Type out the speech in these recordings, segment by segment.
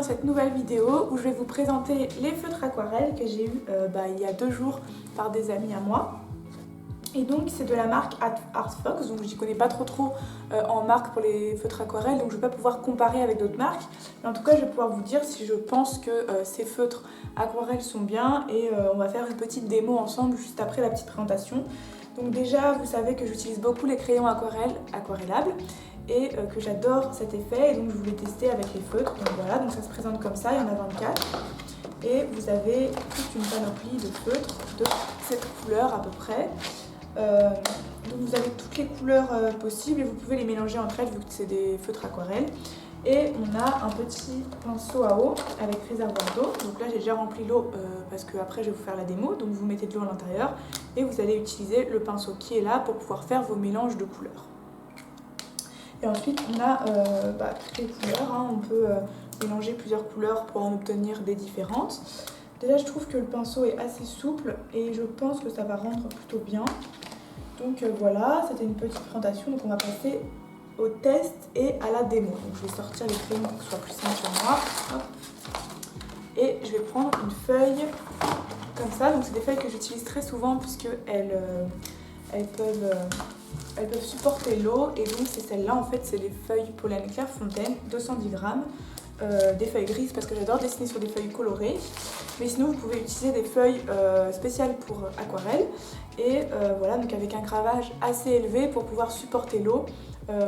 dans cette nouvelle vidéo où je vais vous présenter les feutres aquarelles que j'ai eu il y a 2 jours par des amis à moi. Et donc c'est de la marque Art Fox, donc j'y connais pas trop en marque pour les feutres aquarelles, donc je vais pas pouvoir comparer avec d'autres marques. Mais en tout cas je vais pouvoir vous dire si je pense que ces feutres aquarelles sont bien et on va faire une petite démo ensemble juste après la petite présentation. Donc déjà vous savez que j'utilise beaucoup les crayons aquarellables et que j'adore cet effet et donc je voulais tester avec les feutres. Donc voilà, donc ça se présente comme ça, il y en a 24. Et vous avez toute une panoplie de feutres de cette couleur à peu près. Donc vous avez toutes les couleurs possibles et vous pouvez les mélanger entre elles vu que c'est des feutres aquarelles. Et on a un petit pinceau à eau avec réservoir d'eau. Donc là j'ai déjà rempli l'eau parce que après je vais vous faire la démo. Donc vous mettez de l'eau à l'intérieur et vous allez utiliser le pinceau qui est là pour pouvoir faire vos mélanges de couleurs. Et ensuite on a toutes les couleurs, hein. On peut mélanger plusieurs couleurs pour en obtenir des différentes. Déjà je trouve que le pinceau est assez souple et je pense que ça va rendre plutôt bien. Donc voilà, c'était une petite présentation, donc on va passer au test et à la démo. Donc je vais sortir les crayons pour que ce soit plus simple pour moi. Hop. Et je vais prendre une feuille comme ça, donc c'est des feuilles que j'utilise très souvent puisque elles peuvent supporter l'eau. Et donc c'est celle-là, en fait c'est les feuilles Pollen Clairefontaine, 210 grammes. Des feuilles grises parce que j'adore dessiner sur des feuilles colorées, mais sinon vous pouvez utiliser des feuilles spéciales pour aquarelle et voilà, donc avec un gravage assez élevé pour pouvoir supporter l'eau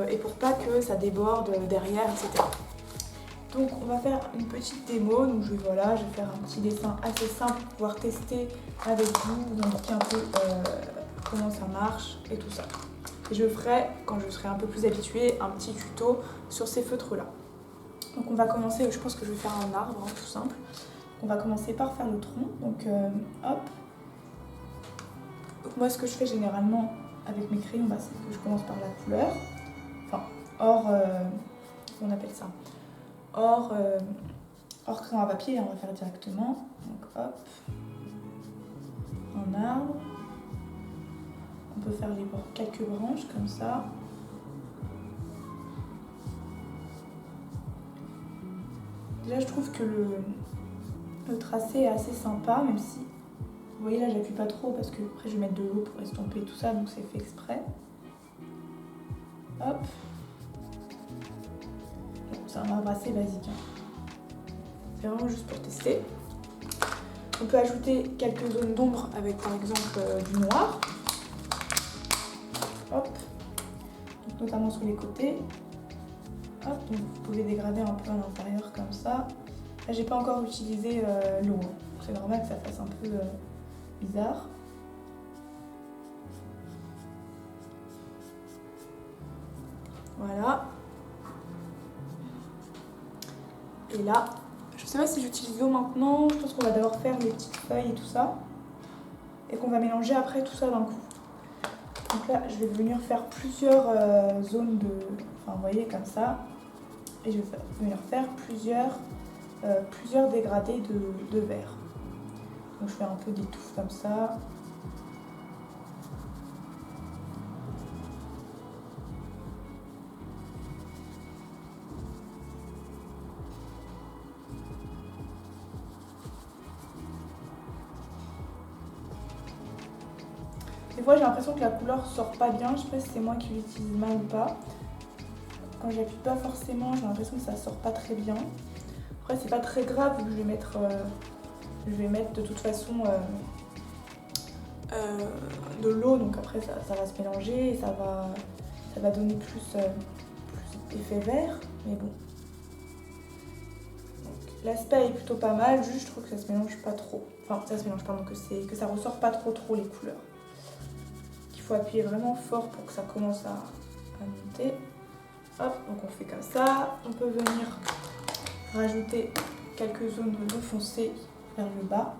et pour pas que ça déborde derrière, etc. Donc on va faire une petite démo, donc je vais faire un petit dessin assez simple pour pouvoir tester avec vous, vous indiquer un peu comment ça marche et tout ça. Et je ferai, quand je serai un peu plus habituée, un petit tuto sur ces feutres là. Donc on va commencer, je pense que je vais faire un arbre, hein, tout simple. On va commencer par faire le tronc, donc hop. Donc moi ce que je fais généralement avec mes crayons, c'est que je commence par la couleur. Enfin, on appelle ça hors crayon à papier, on va faire directement. Donc hop, un arbre. On peut faire quelques branches comme ça. Déjà je trouve que le tracé est assez sympa, même si, vous voyez là j'appuie pas trop parce que après je vais mettre de l'eau pour estomper tout ça, donc c'est fait exprès. Hop. Bon, c'est un arbre assez basique, hein. C'est vraiment juste pour tester. On peut ajouter quelques zones d'ombre avec par exemple du noir. Hop. Donc, notamment sur les côtés. Hop, donc vous pouvez dégrader un peu à l'intérieur comme ça. Là, j'ai pas encore utilisé l'eau. C'est normal que ça fasse un peu bizarre. Voilà. Et là, je sais pas si j'utilise l'eau maintenant. Je pense qu'on va d'abord faire les petites feuilles et tout ça. Et qu'on va mélanger après tout ça d'un coup. Donc là, je vais venir faire plusieurs zones de... Enfin, vous voyez, comme ça. Et je vais venir faire plusieurs dégradés de vert. Donc je fais un peu des touffes comme ça. Des fois j'ai l'impression que la couleur sort pas bien, je sais pas si c'est moi qui l'utilise mal ou pas. Quand j'appuie pas forcément, j'ai l'impression que ça sort pas très bien. Après c'est pas très grave vu que je vais mettre de toute façon de l'eau, donc après ça va se mélanger et ça va donner plus effet vert, mais bon. L'aspect est plutôt pas mal, juste je trouve que ça se mélange pas trop. Enfin ça se mélange, pardon, que ça ressort pas trop les couleurs. Il faut appuyer vraiment fort pour que ça commence à monter. Hop, donc on fait comme ça. On peut venir rajouter quelques zones de bleu foncé vers le bas.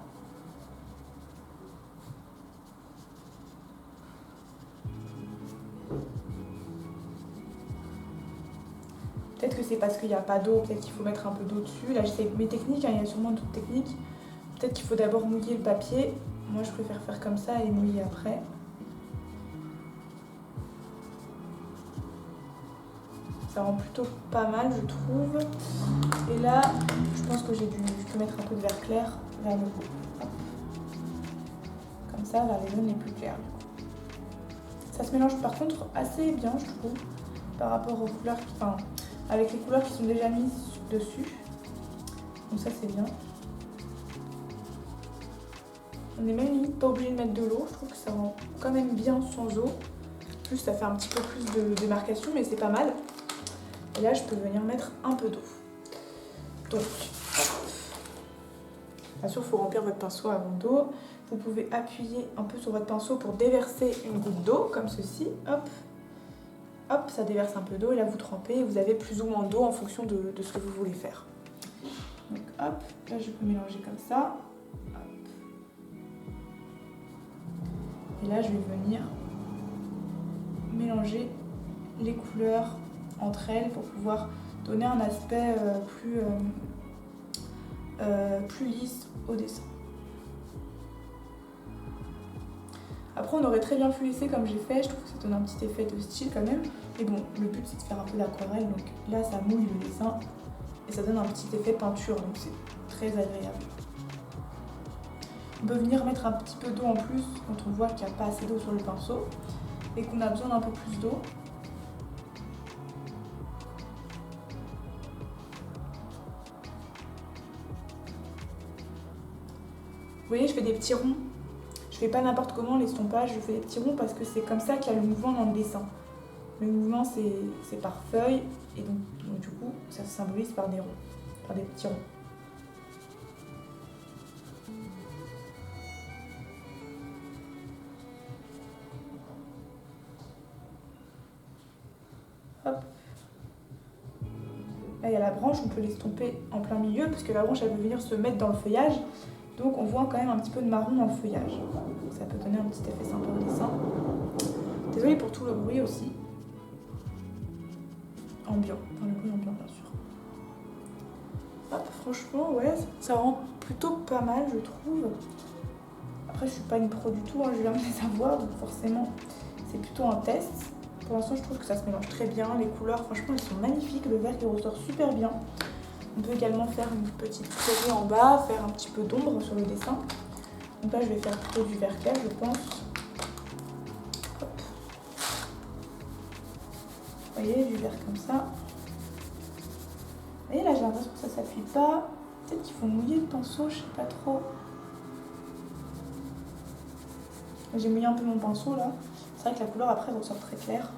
Peut-être que c'est parce qu'il n'y a pas d'eau, peut-être qu'il faut mettre un peu d'eau dessus. Là j'essaie mes techniques, hein, il y a sûrement d'autres techniques. Peut-être qu'il faut d'abord mouiller le papier. Moi je préfère faire comme ça et mouiller après. Ça rend plutôt pas mal, je trouve. Et là, je pense que je peux mettre un peu de vert clair vers le haut. Comme ça, vers les zones les plus claires. Ça se mélange par contre assez bien, je trouve, par rapport aux couleurs, enfin, avec les couleurs qui sont déjà mises dessus. Donc ça, c'est bien. On n'est même limite pas obligé de mettre de l'eau. Je trouve que ça rend quand même bien sans eau. En plus, ça fait un petit peu plus de démarcation, mais c'est pas mal. Et là, je peux venir mettre un peu d'eau. Donc, bien sûr, il faut remplir votre pinceau avant d'eau. Vous pouvez appuyer un peu sur votre pinceau pour déverser une goutte d'eau, comme ceci. Hop, hop, ça déverse un peu d'eau et là, vous trempez et vous avez plus ou moins d'eau en fonction de ce que vous voulez faire. Donc, hop, là, je peux mélanger comme ça. Et là, je vais venir mélanger les couleurs entre elles pour pouvoir donner un aspect plus lisse au dessin. Après, on aurait très bien pu laisser comme j'ai fait. Je trouve que ça donne un petit effet de style quand même. Mais bon, le but, c'est de faire un peu d'aquarelle. Donc là, ça mouille le dessin et ça donne un petit effet peinture. Donc c'est très agréable. On peut venir mettre un petit peu d'eau en plus quand on voit qu'il n'y a pas assez d'eau sur le pinceau et qu'on a besoin d'un peu plus d'eau. Vous voyez, je fais des petits ronds. Je fais pas n'importe comment l'estompage, je fais des petits ronds parce que c'est comme ça qu'il y a le mouvement dans le dessin. Le mouvement, c'est par feuille et donc du coup, ça se symbolise par des ronds, par des petits ronds. Hop. Là, il y a la branche, on peut l'estomper en plein milieu parce que la branche, elle veut venir se mettre dans le feuillage. Donc on voit quand même un petit peu de marron dans le feuillage. Ça peut donner un petit effet sympa au dessin. Désolée pour tout le bruit aussi. Ambiant, enfin le bruit ambiant bien sûr. Hop, franchement, ouais, ça rend plutôt pas mal, je trouve. Après, je suis pas une pro du tout, hein, je viens de les avoir, donc forcément, c'est plutôt un test. Pour l'instant, je trouve que ça se mélange très bien. Les couleurs, franchement, elles sont magnifiques. Le vert qui ressort super bien. On peut également faire une petite série en bas, faire un petit peu d'ombre sur le dessin. Donc là, je vais faire plutôt du vert clair, je pense. Hop. Vous voyez, du vert comme ça. Vous voyez, là, j'ai l'impression que ça s'appuie pas. Peut-être qu'il faut mouiller le pinceau, je sais pas trop. J'ai mouillé un peu mon pinceau, là. C'est vrai que la couleur, après, ressort très claire.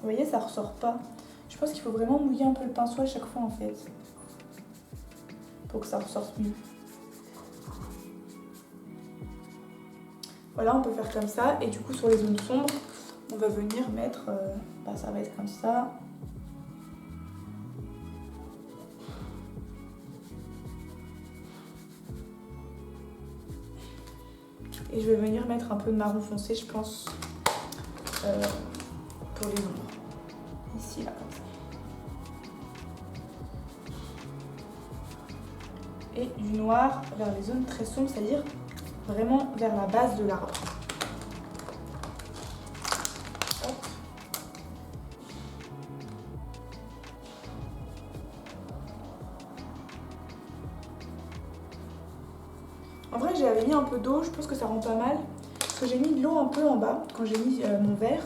Vous voyez, ça ressort pas. Je pense qu'il faut vraiment mouiller un peu le pinceau à chaque fois en fait. Pour que ça ressorte mieux. Voilà, on peut faire comme ça. Et du coup, sur les zones sombres, on va venir mettre... ça va être comme ça. Et je vais venir mettre un peu de marron foncé, je pense, pour les ombres. Ici, là, comme ça. Et du noir vers les zones très sombres, c'est-à-dire vraiment vers la base de l'arbre. En vrai, j'avais mis un peu d'eau, je pense que ça rend pas mal. Parce que j'ai mis de l'eau un peu en bas quand j'ai mis mon verre.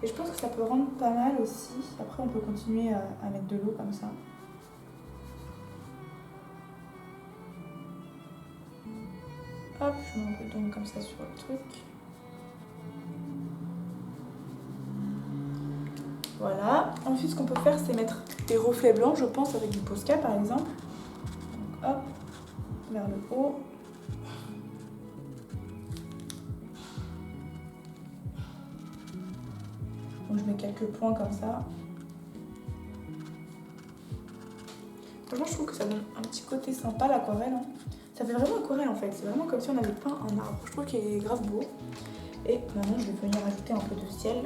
Et je pense que ça peut rendre pas mal aussi. Après, on peut continuer à mettre de l'eau comme ça. Hop, je mets un peu d'ombre comme ça sur le truc. Voilà. Ensuite, ce qu'on peut faire, c'est mettre des reflets blancs, je pense, avec du Posca par exemple. Donc, hop, vers le haut. Donc, je mets quelques points comme ça. Franchement, je trouve que ça donne un petit côté sympa, l'aquarelle. Hein. Ça fait vraiment aquarelle en fait. C'est vraiment comme si on avait peint un arbre. Je trouve qu'il est grave beau. Et maintenant, je vais venir ajouter un peu de ciel.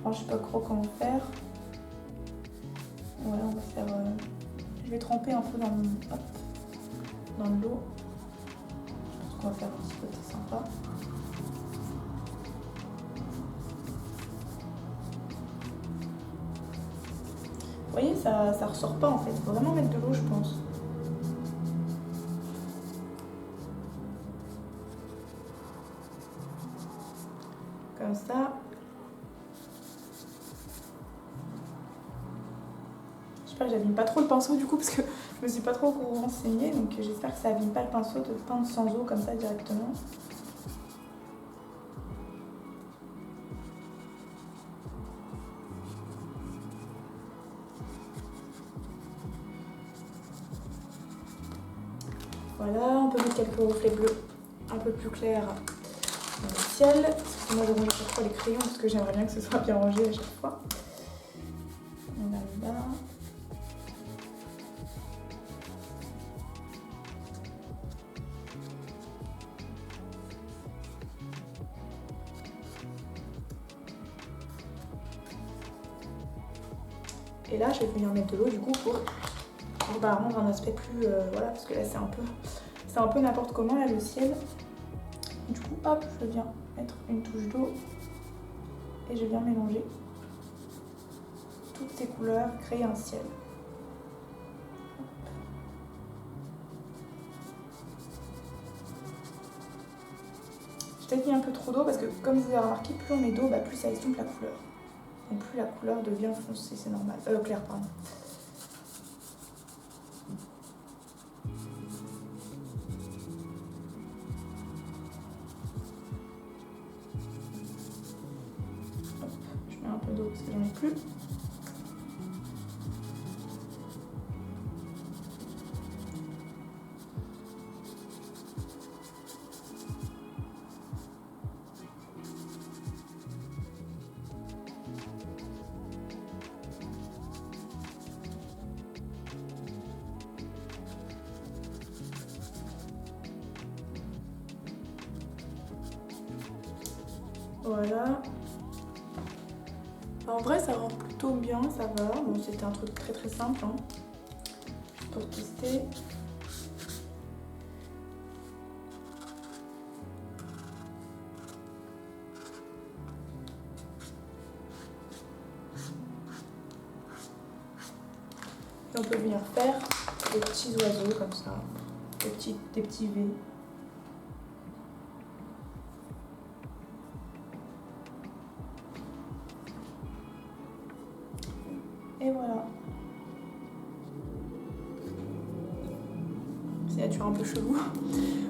Alors, je sais pas trop comment faire. Voilà, on va faire... Je vais tremper un peu dans l'eau. Je pense qu'on va faire un petit côté sympa. ça ressort pas en fait. Faut vraiment mettre de l'eau, je pense. Comme ça. J'espère que j'abîme pas trop le pinceau du coup parce que je me suis pas trop renseignée, donc j'espère que ça abîme pas le pinceau de peindre sans eau comme ça directement. Voilà, on peut mettre quelques reflets bleus un peu plus clairs dans le ciel. Parce que moi je range à chaque fois les crayons parce que j'aimerais bien que ce soit bien rangé à chaque fois. On va là. Et là, je vais venir mettre de l'eau du coup pour rendre un aspect plus... voilà, parce que là c'est un peu n'importe comment là le ciel. Du coup, hop, je viens mettre une touche d'eau et je viens mélanger toutes ces couleurs, créer un ciel. J'ai peut-être mis un peu trop d'eau parce que comme vous avez remarqué, plus on met d'eau, plus ça estompe la couleur. Donc plus la couleur devient foncée, c'est normal. Clair, pardon. Hop, je mets un peu d'eau parce que j'en ai plus. Voilà. En vrai, ça rend plutôt bien, ça va. Bon, c'était un truc très simple, hein, pour tester. Et on peut venir faire des petits oiseaux comme ça, des petits V. Et voilà. Signature un peu chelou.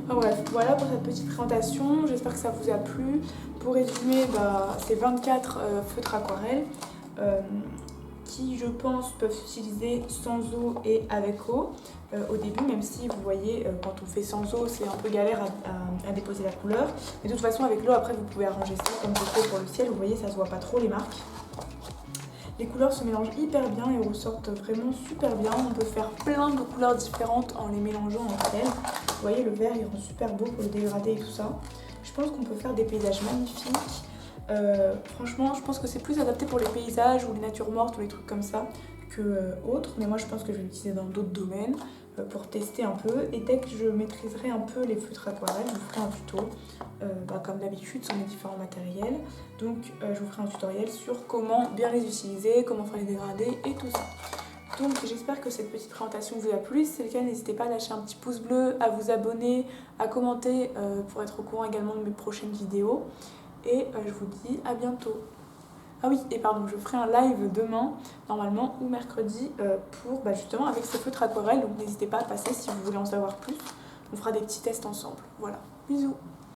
Enfin bref, voilà pour cette petite présentation. J'espère que ça vous a plu. Pour résumer, c'est 24 feutres aquarelles qui, je pense, peuvent s'utiliser sans eau et avec eau au début, même si vous voyez, quand on fait sans eau, c'est un peu galère à déposer la couleur. Mais de toute façon, avec l'eau, après, vous pouvez arranger ça comme je fais pour le ciel. Vous voyez, ça se voit pas trop les marques. Les couleurs se mélangent hyper bien et ressortent vraiment super bien. On peut faire plein de couleurs différentes en les mélangeant entre elles. Vous voyez, le vert, il rend super beau pour le dégradé et tout ça. Je pense qu'on peut faire des paysages magnifiques. Franchement, je pense que c'est plus adapté pour les paysages ou les natures mortes ou les trucs comme ça que autres. Mais moi, je pense que je vais l'utiliser dans d'autres domaines pour tester un peu. Et dès que je maîtriserai un peu les feutres aquarelles, je vous ferai un tuto. Comme d'habitude sur les différents matériels. Donc je vous ferai un tutoriel sur comment bien les utiliser, comment faire les dégradés et tout ça. Donc j'espère que cette petite présentation vous a plu. Si c'est le cas, n'hésitez pas à lâcher un petit pouce bleu, à vous abonner, à commenter pour être au courant également de mes prochaines vidéos. Et je vous dis à bientôt. Ah oui, et pardon, je ferai un live demain, normalement, ou mercredi, pour justement avec ces feutres aquarelles. Donc n'hésitez pas à passer si vous voulez en savoir plus. On fera des petits tests ensemble. Voilà, bisous.